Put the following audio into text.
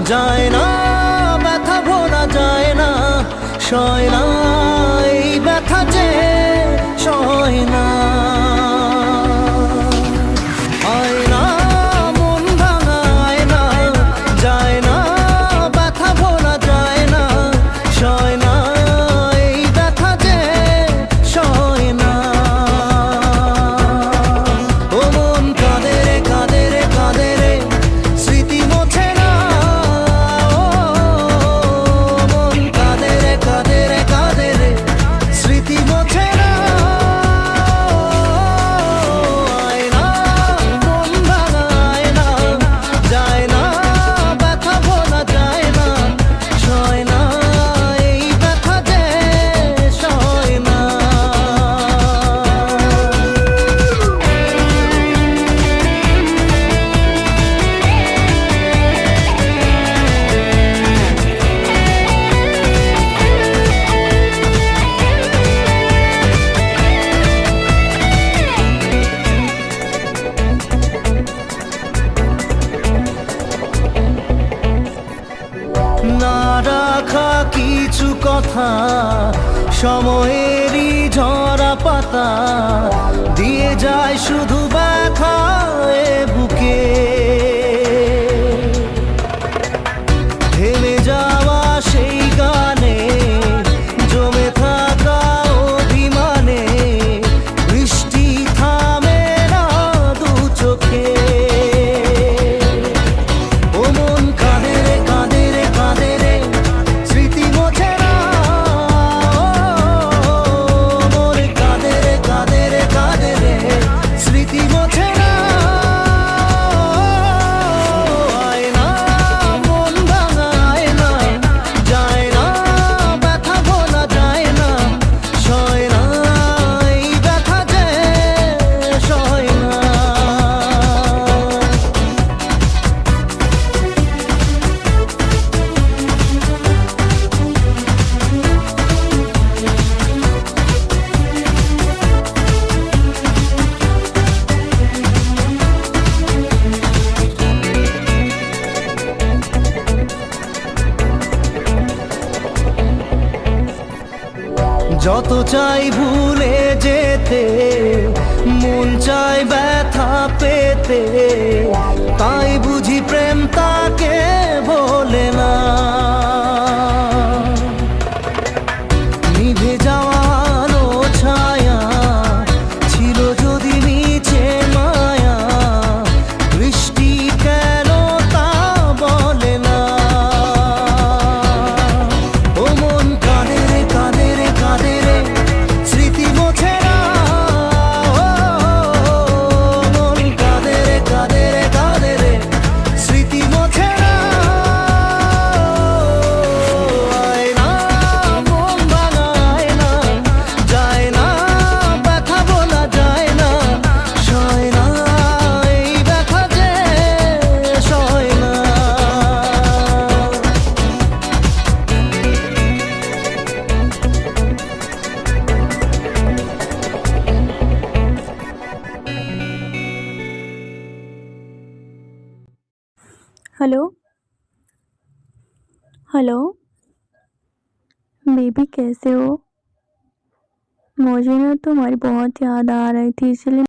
যায় না, ব্যথা ভোলা যায় না, সয় না এই ব্যথা যে সয় না। আয়না মন ভাঙা আয়না, যায় না, ব্যথা ভোলা যায় না, সয় না এই ব্যথা যে সয় না। ও মন কাঁদে রে কাঁদে রে কাঁদে রে, স্মৃতি মোছে না। ও মন কাঁদে রে কাঁদে রে কাঁদে রে, স্মৃতি মোছে না। আয়না মন ভাঙা আয়না, যায় না, ব্যথা ভোলা যায় না, সয় না এই ব্যথা যে সয় না। না রাখা কিছু কথা, সময়েরই ঝরা পাতা, দিয়ে যায় শুধু ব্যথা এ বুকে। থেমে যাওয়া সেই গানে, জমে থাকা অভিমানে, বৃষ্টি থামে না দু চোখে। ও মন কাঁদে রে কাঁদে রে কাঁদে রে, স্মৃতি মোছে না। ও মন কাঁদে রে কাঁদে রে কাঁদে রে, স্মৃতি মোছে না। আয়না মন ভাঙা আয়না, যায় না, ব্যথা ভোলা যায় না, সয় না এই ব্যথা যে সয় না। যত চাই ভুলে যেতে, মন চায় ব্যথা পেতে, তাই বুঝি প্রেম তাকে বলে না। নিভে যাওয়া আলো ছায়া ছিল যদি মিছে মায়া, বৃষ্টি কেন তা বলে না। ও মন কাঁদে রে কাঁদে রে কাঁদে রে, স্মৃতি মোছে না। ও মন কাঁদে রে কাঁদে রে কাঁদে রে, স্মৃতি মোছে না। আয়না মন ভাঙা আয়না, যায় না, ব্যথা বলা যায় না, সয় না এই ব্যথা যে সয় না। हेलो हेलो बेबी, कैसे हो? मुझे ना तुम्हारी बहुत याद आ रही थी, इसलिए